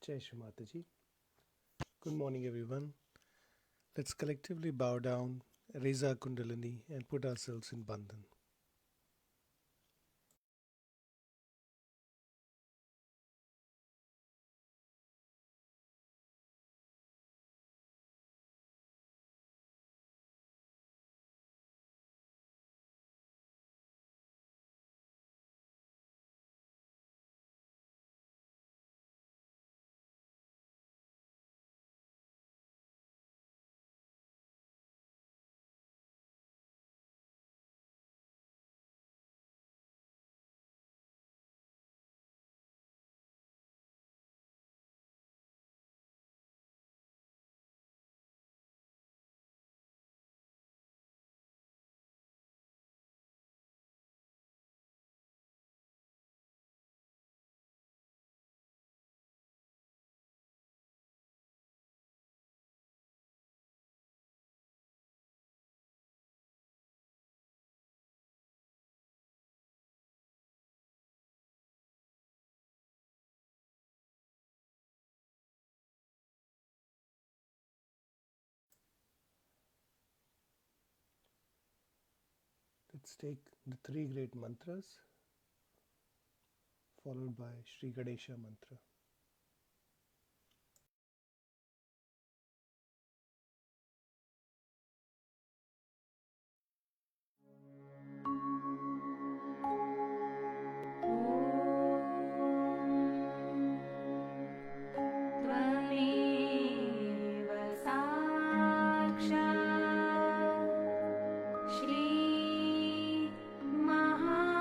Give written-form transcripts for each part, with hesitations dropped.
Jai Shri Mataji. Good morning, everyone. Let's collectively bow down, raise our Kundalini, and put ourselves in Bandhan. Let's take the three great mantras, followed by Sri Ganesha mantra. त्वमेव साक्षात् Shri Mahalakshmi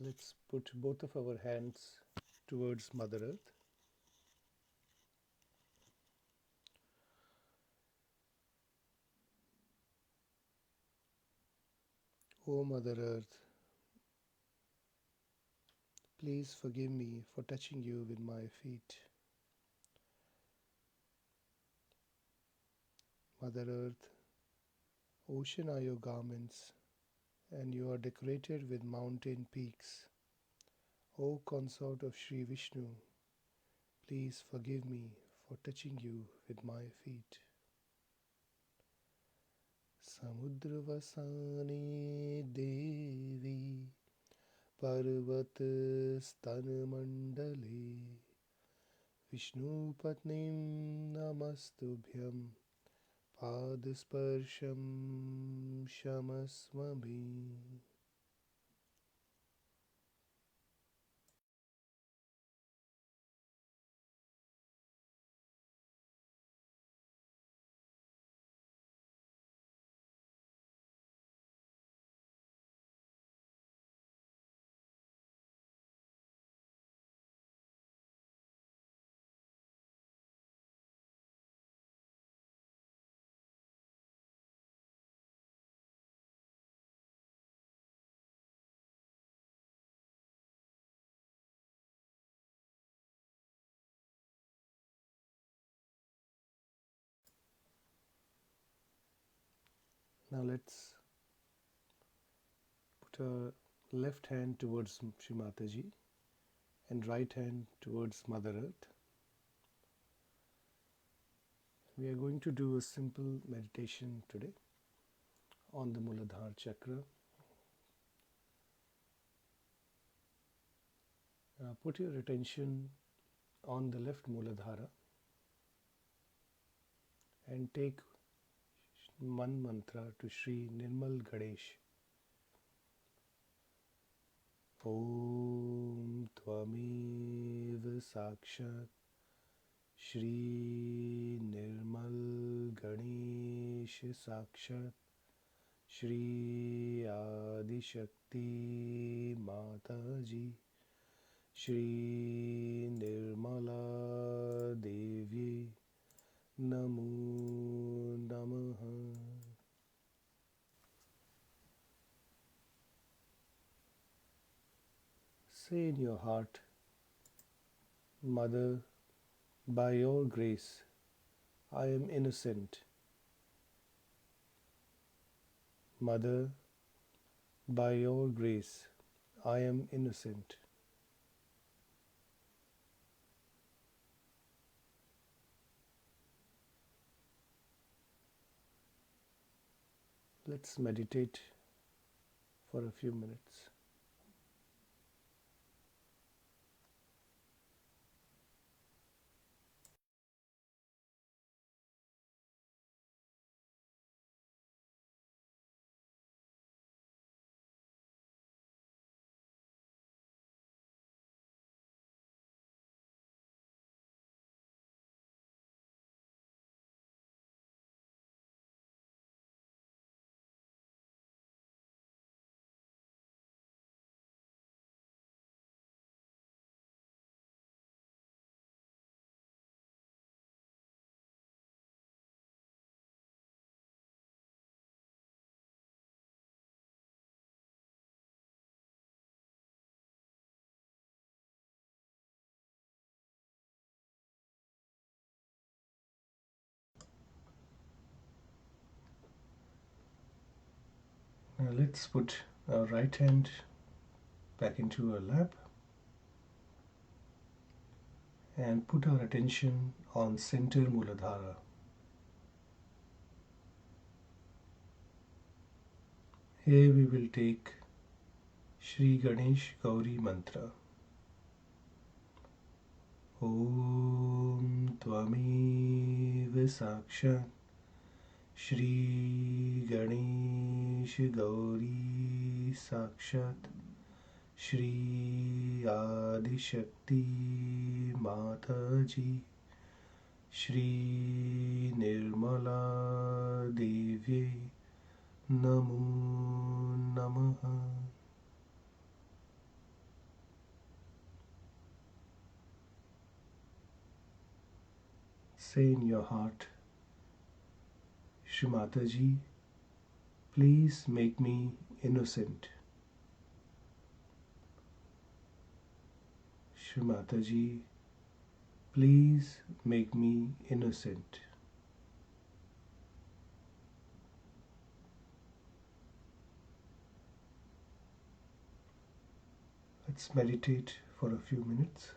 Let's put both of our hands towards Mother Earth. O Mother Earth, please forgive me for touching you with my feet. Mother Earth, ocean are your garments, and you are decorated with mountain peaks. O consort of Sri Vishnu, please forgive me for touching you with my feet. Samudravasane Devi Parvat Stanamandale Vishnupatnim Namastubhyam Padasparsham Shamaswami. Now let's put our left hand towards Shri Mataji and right hand towards Mother Earth. We are going to do a simple meditation today on the Muladhara chakra. Put your attention on the left Muladhara and take one mantra to Sri Nirmal Ganesh. Om Tvamev Sakshat Shri Nirmal Ganesh Sakshat Shri Adi Shakti Mataji Shri Nirmala Devi Namo Namaha. Say in your heart, Mother, by your grace, I am innocent. Mother, by your grace, I am innocent. Let's meditate for a few minutes. Now let's put our right hand back into our lap and put our attention on center Muladhara. Here we will take Shri Ganesh Gauri Mantra. Om Tvamev Sakshat Shri Ganesh Gauri Sakshat Shri Adi Shakti Mataji Shri Nirmala Devi Namo Namaha. Say in your heart, Shri Mataji, please make me innocent. Shri Mataji, please make me innocent. Let's meditate for a few minutes.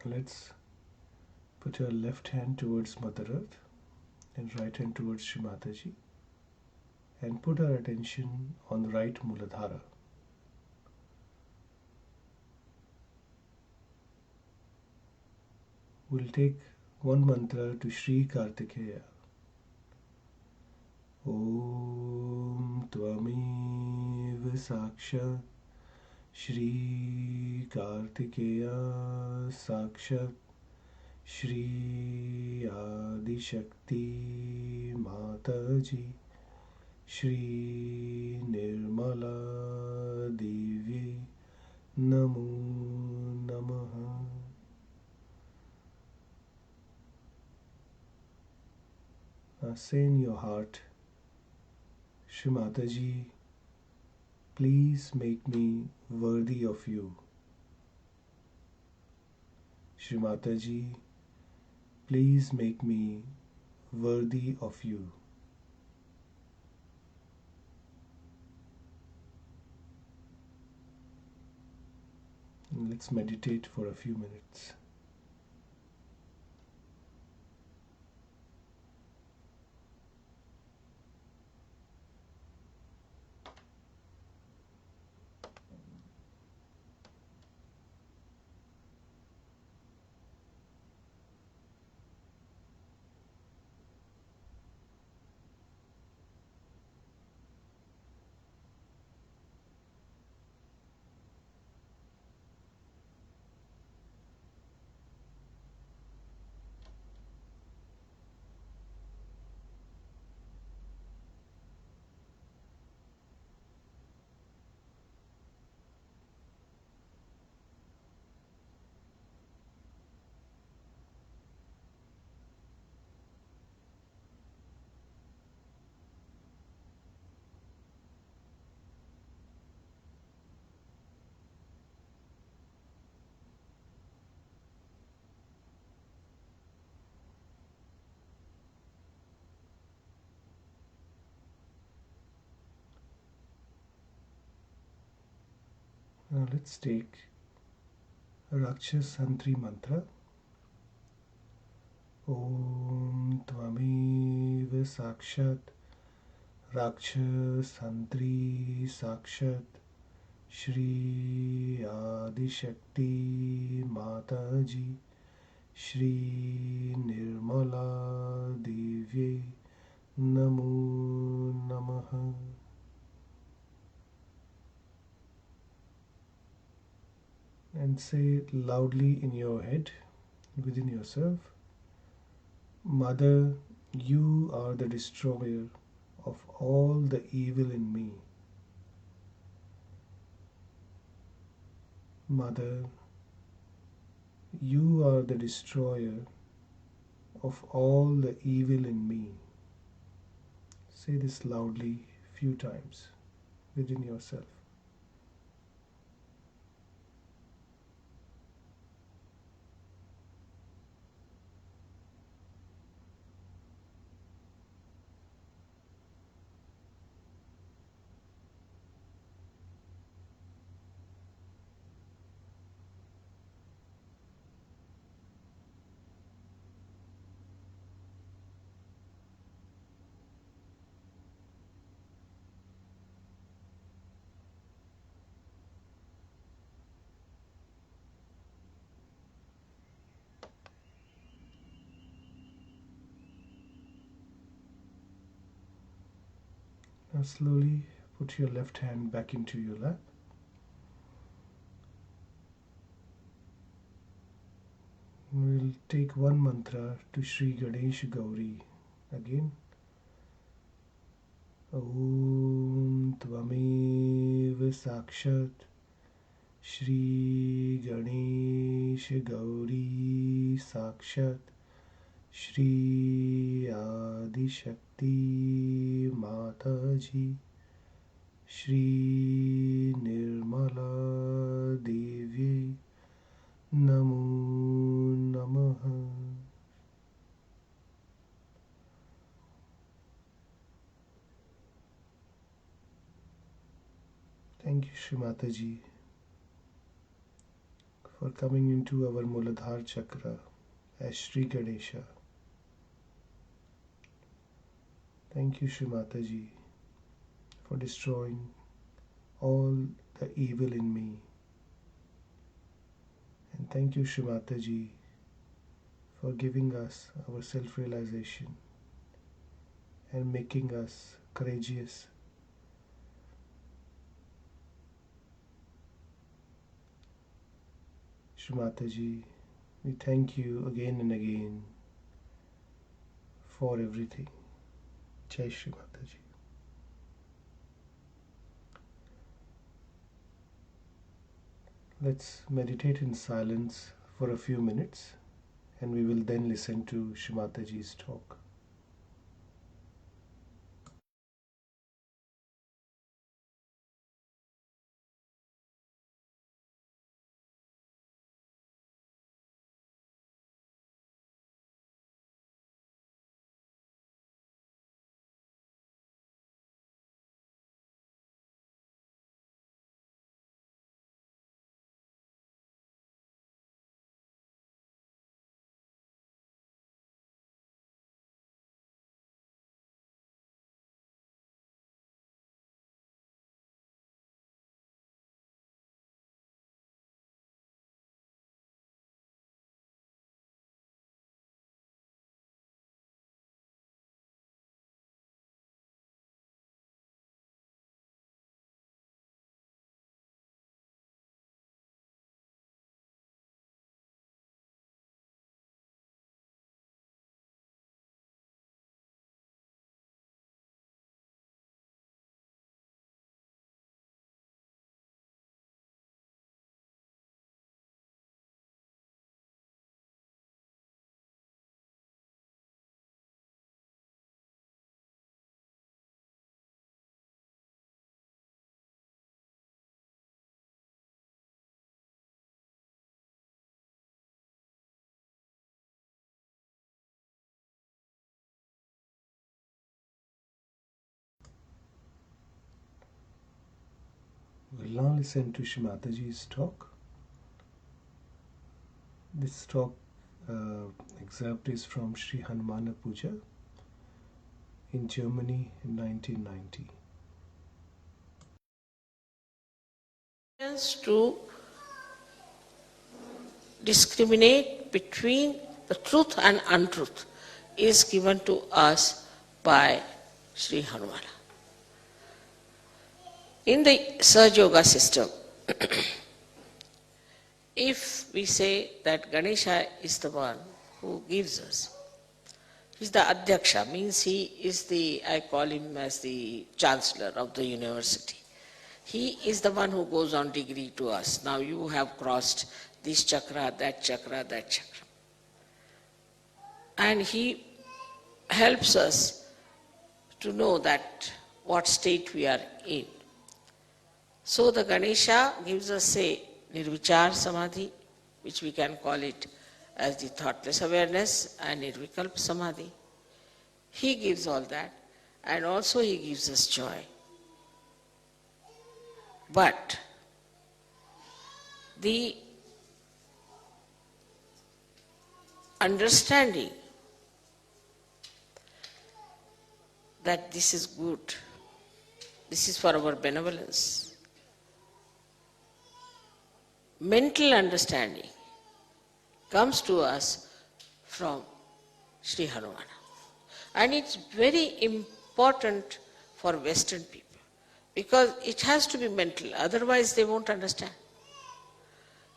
Let's put your left hand towards Mother Earth and right hand towards Shri Mataji, and put our attention on the right Muladhara. We'll take one mantra to Shri Kartikeya. Om Tvamiv Sakshat Shri Kartikeya Sakshat Shri Adi Shakti Mataji Shri Nirmala Devi Namo Namaha. Now say in your heart, Shri Mataji, please make me worthy of you. Shri Mataji, please make me worthy of you. And let's meditate for a few minutes. Now let's take a Rakshasantri mantra. Om Tvamiv Sakshat Rakshasantri Sakshat Shri Adi Shakti Mataji Shri Nirmala Devi Namo Namaha. And say it loudly in your head, within yourself, Mother, you are the destroyer. of all the evil in me. Mother, you are the destroyer of all the evil in me. Say this loudly few times within yourself. Now slowly put your left hand back into your lap. We'll take one mantra to Sri Ganesh Gauri again. Om Tvamev Sakshat Shri Ganesh Gauri Sakshat Shri Adi Shakti Mataji Shri Nirmala Devi Namo Namaha. Thank you, Shri Mataji, for coming into our Muladhara Chakra as Sri Ganesha. Thank you, Shri Mataji, for destroying all the evil in me. And thank you, Shri Mataji, for giving us our self-realization and making us courageous. Shri Mataji, we thank you again and again for everything. Jai Shri Mataji. Let's meditate in silence for a few minutes and we will then listen to Shri Mataji's talk. We'll now listen to Shri Mataji's talk. This talk excerpt is from Sri Hanumana Puja in Germany in 1990. To discriminate between the truth and untruth is given to us by Sri Hanumana. In the Sahaja Yoga system, if we say that Ganesha is the one who gives us, He's the Adhyaksha, means he is the, I call him as the Chancellor of the university. He is the one who goes on degree to us. Now you have crossed this chakra, that chakra, that chakra. And he helps us to know that what state we are in. So the Ganesha gives us a Nirvichar Samadhi, which we can call it as the thoughtless awareness, and Nirvikalpa Samadhi. He gives all that, and also he gives us joy. But the understanding that this is good, this is for our benevolence, mental understanding comes to us from Sri Hanumana. And it's very important for Western people because it has to be mental, otherwise they won't understand.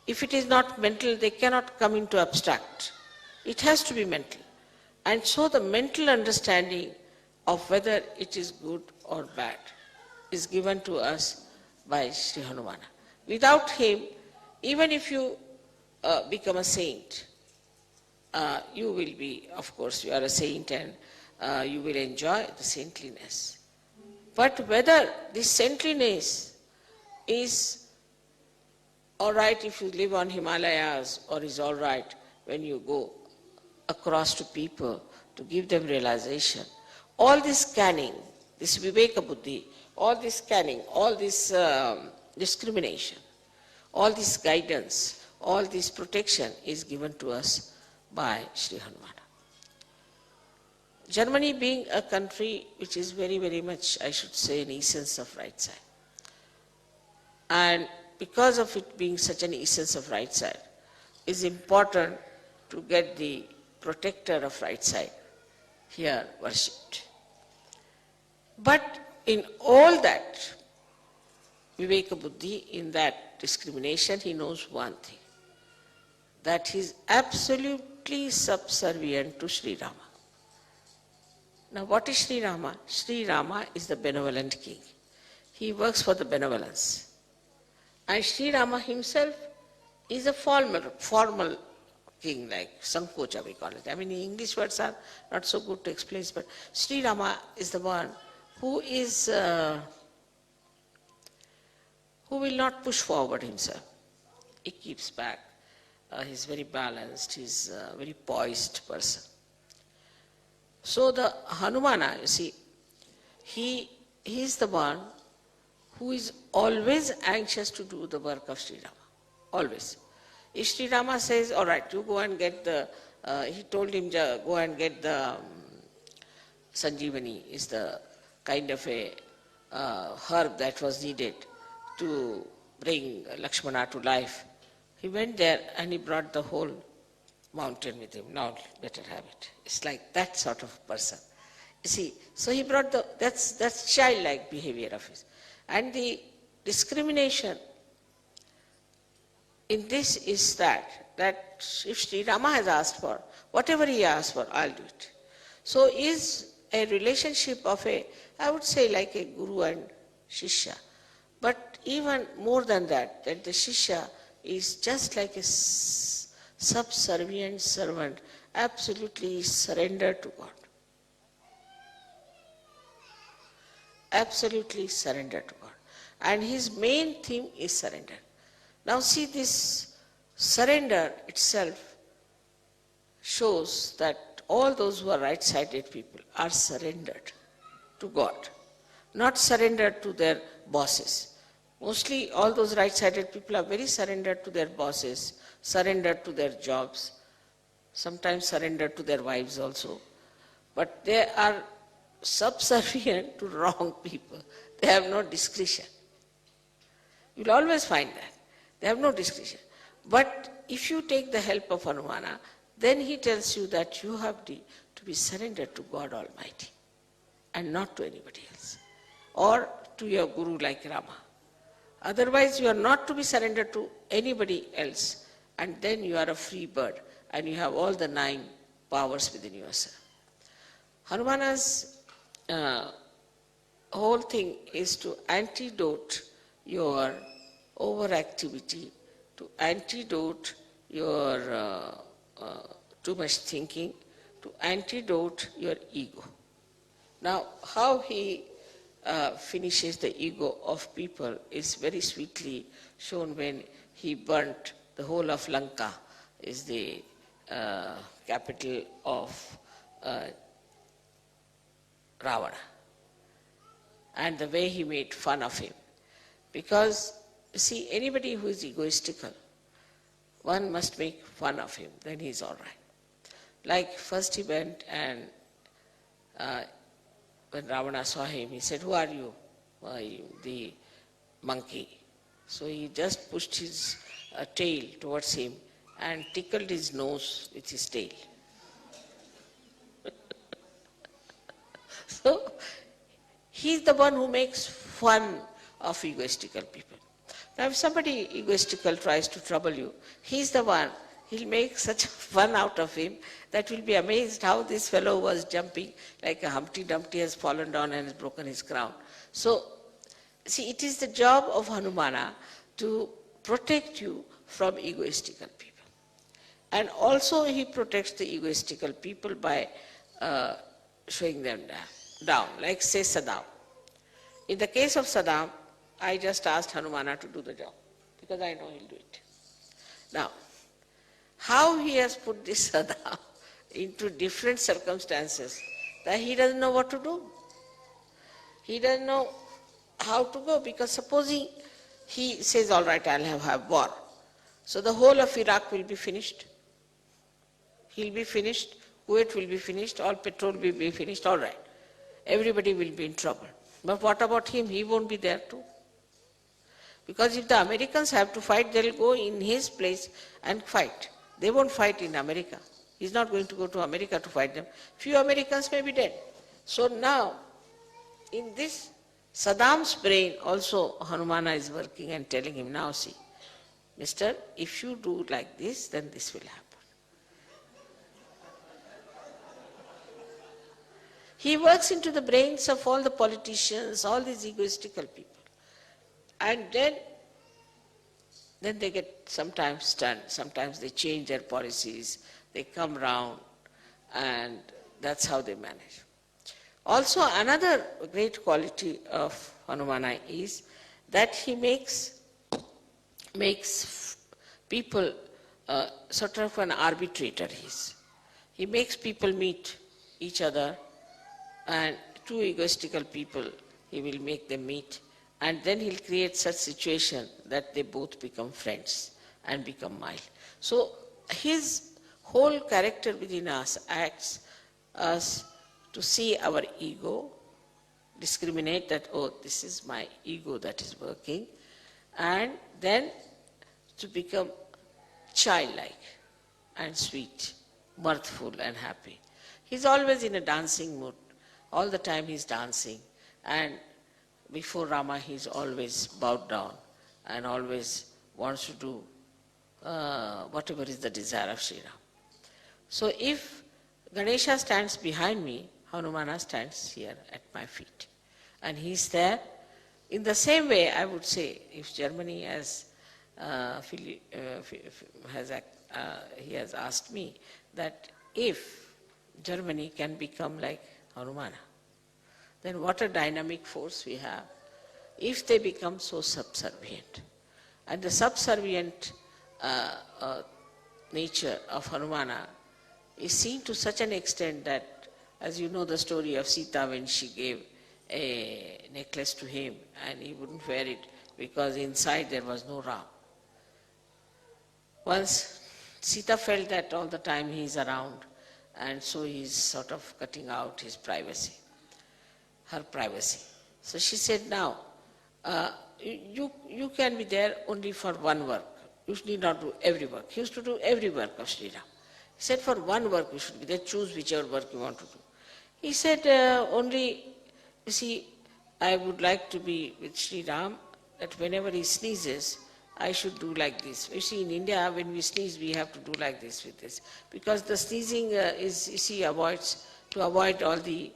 If it is not mental, they cannot come into abstract. It has to be mental. And so the mental understanding of whether it is good or bad is given to us by Sri Hanumana. Without him, even if you become a saint, you will be, of course, you are a saint and you will enjoy the saintliness. But whether this saintliness is all right if you live on Himalayas or is all right when you go across to people to give them realization, all this scanning, this Viveka Buddhi, all this scanning, all this discrimination, all this guidance, all this protection is given to us by Sri Hanumana. Germany being a country which is very, very much, I should say, an essence of right side. And because of it being such an essence of right side, it's important to get the protector of right side here worshipped. But in all that, Viveka Buddhi, in that discrimination, he knows one thing, that he is absolutely subservient to Sri Rama. Now what is Sri Rama? Sri Rama is the benevolent king. He works for the benevolence. And Sri Rama himself is a formal king, like Sankocha we call it. I mean, English words are not so good to explain, but Sri Rama is the one who is, who will not push forward himself. He keeps back. He's very balanced. He's a very poised person. So the Hanumana, you see, he is the one who is always anxious to do the work of Sri Rama. Always. If Sri Rama says, all right, you go and get the, he told him, go and get the Sanjeevani, is the kind of a herb that was needed to bring Lakshmana to life. He went there and he brought the whole mountain with him. Now better have it. It's like that sort of person. You see, so he brought that's childlike behavior of his. And the discrimination in this is that if Sri Rama has asked for, whatever he asked for, I'll do it. So is a relationship of a, I would say like a guru and shishya. But even more than that the shishya is just like a subservient servant, absolutely surrendered to God. Absolutely surrendered to God. And his main theme is surrender. Now see, this surrender itself shows that all those who are right-sided people are surrendered to God, not surrendered to their bosses. Mostly all those right-sided people are very surrendered to their bosses, surrendered to their jobs, sometimes surrendered to their wives also. But they are subservient to wrong people. They have no discretion. You'll always find that. They have no discretion. But if you take the help of Hanumana, then he tells you that you have to be surrendered to God Almighty and not to anybody else, or to your guru like Rama. Otherwise you are not to be surrendered to anybody else, and then you are a free bird and you have all the 9 powers within yourself. Hanumana's whole thing is to antidote your overactivity, to antidote your too much thinking, to antidote your ego. Now, how he finishes the ego of people is very sweetly shown when he burnt the whole of Lanka, is the capital of Ravana, and the way he made fun of him. Because, you see, anybody who is egoistical, one must make fun of him, then he is all right. Like first he went and when Ravana saw him, he said, "Who are you?" The monkey. So he just pushed his tail towards him and tickled his nose with his tail. So he is the one who makes fun of egoistical people. Now if somebody egoistical tries to trouble you, he is the one, he'll make such fun out of him that you'll be amazed how this fellow was jumping like a Humpty Dumpty has fallen down and has broken his crown. So, see, it is the job of Hanumana to protect you from egoistical people. And also he protects the egoistical people by showing them down, like say Saddam. In the case of Saddam, I just asked Hanumana to do the job because I know he'll do it. Now, how he has put this Saddam into different circumstances that he doesn't know what to do. He doesn't know how to go, because supposing he says, all right, I'll have war. So the whole of Iraq will be finished. He'll be finished, Kuwait will be finished, all petrol will be finished, all right. Everybody will be in trouble. But what about him? He won't be there too. Because if the Americans have to fight, they'll go in his place and fight. They won't fight in America. He's not going to go to America to fight them. Few Americans may be dead. So now, in this Saddam's brain also Hanumana is working and telling him, now see, mister, if you do like this, then this will happen. He works into the brains of all the politicians, all these egoistical people. And then they get sometimes stunned, sometimes they change their policies, they come round, and that's how they manage. Also, another great quality of Hanumana is that he makes people sort of an arbitrator. He makes people meet each other, and two egoistical people, he will make them meet, and then he'll create such situation that they both become friends and become mild. So his whole character within us acts us to see our ego, discriminate that, oh, this is my ego that is working, and then to become childlike and sweet, mirthful and happy. He's always in a dancing mood. All the time he's dancing, and before Rama he's always bowed down and always wants to do whatever is the desire of Sri Ram. So if Ganesha stands behind me, Hanumana stands here at my feet. And he's there. In the same way, I would say, if Germany has he has asked me that if Germany can become like Hanumana, then what a dynamic force we have if they become so subservient. And the subservient nature of Hanumana is seen to such an extent that, as you know the story of Sita when she gave a necklace to him and he wouldn't wear it because inside there was no Ram. Once Sita felt that all the time he is around, and so he is sort of cutting out his privacy, her privacy. So she said, now, you can be there only for one work. You need not do every work. He used to do every work of Sri Ram. He said, for one work you should be there, choose whichever work you want to do. He said, only, you see, I would like to be with Sri Ram, that whenever he sneezes, I should do like this. You see, in India, when we sneeze, we have to do like this with this. Because the sneezing avoids to avoid all the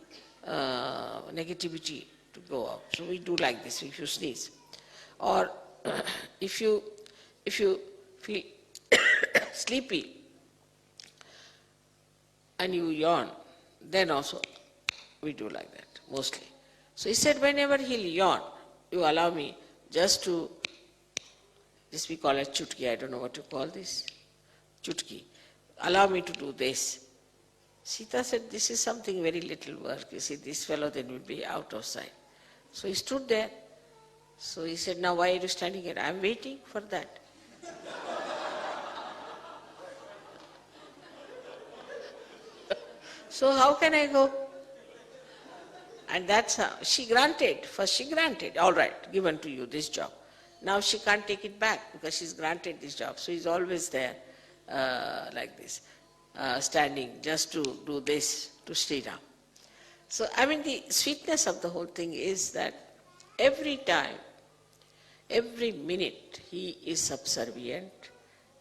negativity to go out. So we do like this if you sneeze. Or if you feel sleepy and you yawn, then also we do like that, mostly. So he said, whenever he'll yawn, you allow me just to, this we call it chutki, I don't know what to call this, chutki. Allow me to do this. Sita said, this is something very little work. You see, this fellow then will be out of sight. So he stood there. So he said, now why are you standing here? I'm waiting for that. So how can I go? And that's how she granted. First she granted, all right, given to you this job. Now she can't take it back because she's granted this job. So he's always there like this, standing just to do this to Sri Ram. So I mean the sweetness of the whole thing is that every time, every minute he is subservient,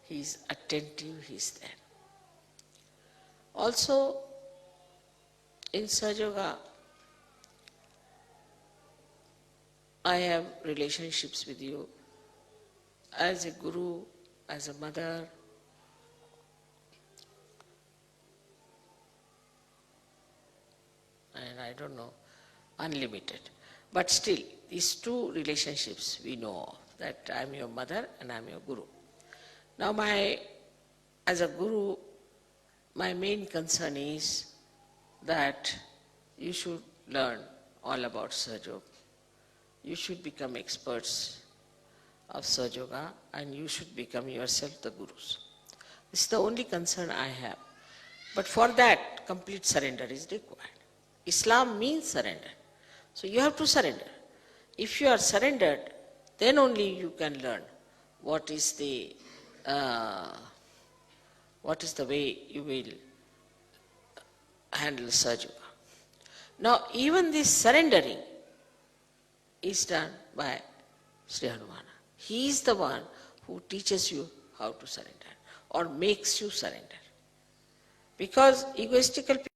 he is attentive, he is there. Also in Sahaja Yoga, I have relationships with you as a guru, as a mother, and I don't know, unlimited. But still, these two relationships we know of, that I am your mother and I am your guru. Now as a guru, my main concern is that you should learn all about Sahaja Yoga. You should become experts of Sahaja Yoga and you should become yourself the gurus. This is the only concern I have. But for that, complete surrender is required. Islam means surrender. So you have to surrender. If you are surrendered, then only you can learn what is the way you will handle Sahaja Yoga. Now even this surrendering is done by Sri Hanumana. He is the one who teaches you how to surrender or makes you surrender. Because egoistical people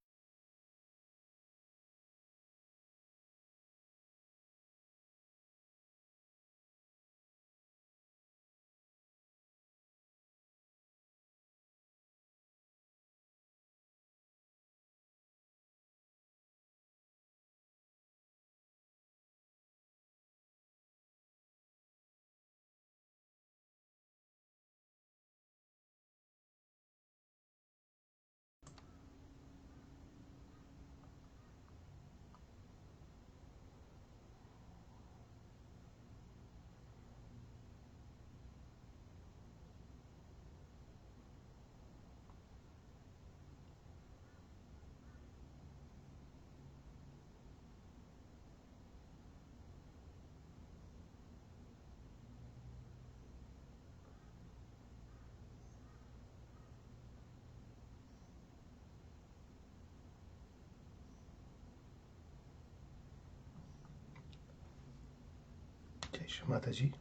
Jai Shri Mataji.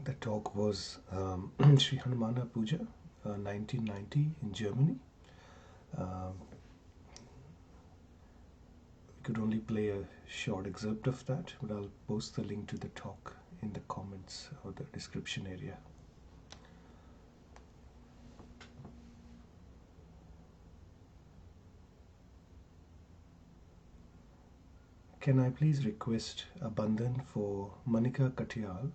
The talk was Sri Hanumana Puja, 1990 in Germany. We could only play a short excerpt of that, but I'll post the link to the talk in the comments or the description area. Can I please request a bandhan for Manika Katyal?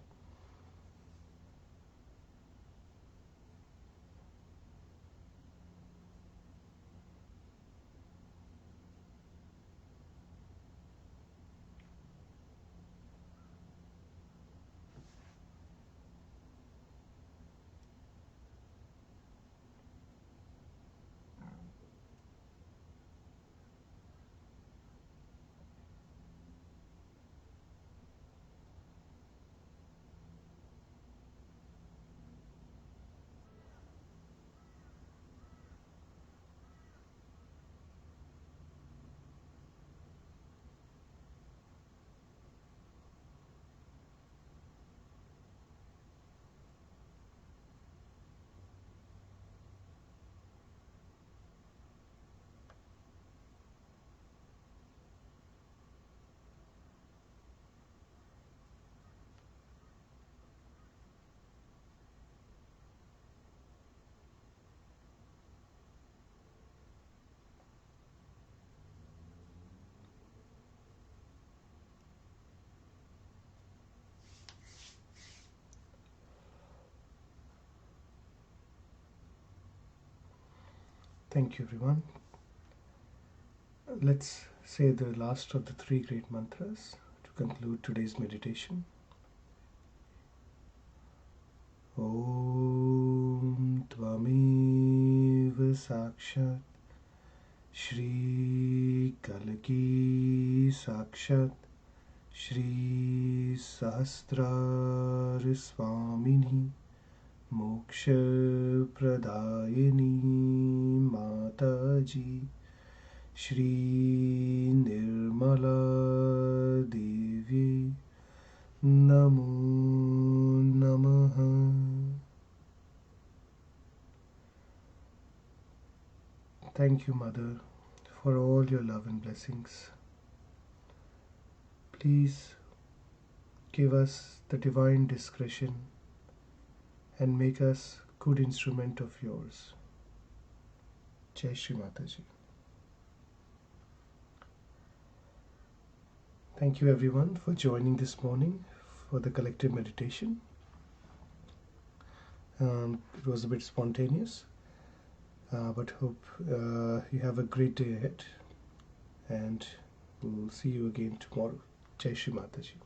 Thank you, everyone. Let's say the last of the three great mantras to conclude today's meditation. Om Tvameva Sakshat Shri Kalaki Sakshat Shri Sahasrar Swamini Moksha Pradayani Mataji Shri Nirmala Devi Namo Namaha. Thank you, Mother, for all your love and blessings. Please give us the divine discretion and make us good instrument of yours. Jai Shri Mataji. Thank you, everyone, for joining this morning for the collective meditation. It was a bit spontaneous, but hope you have a great day ahead, and we'll see you again tomorrow. Jai Shri Mataji.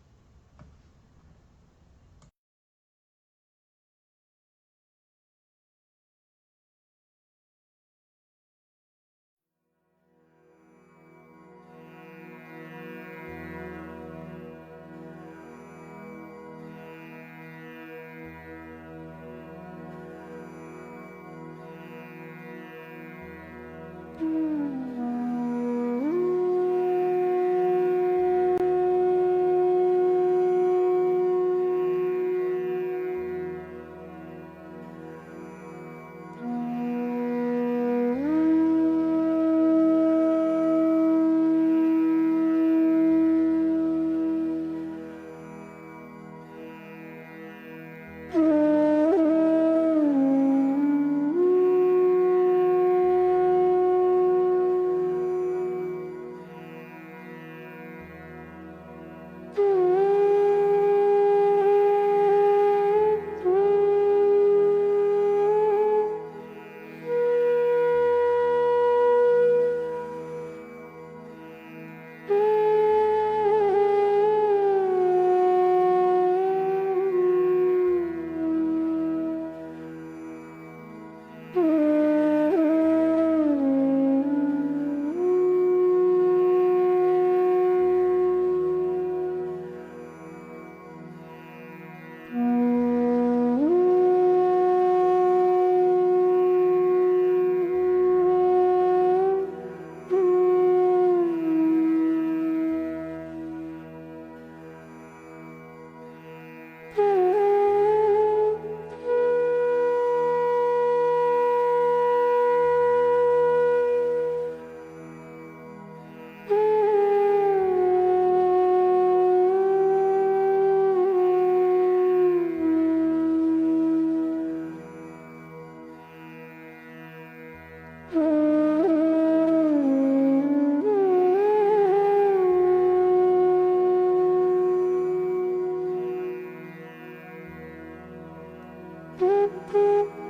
Thank you.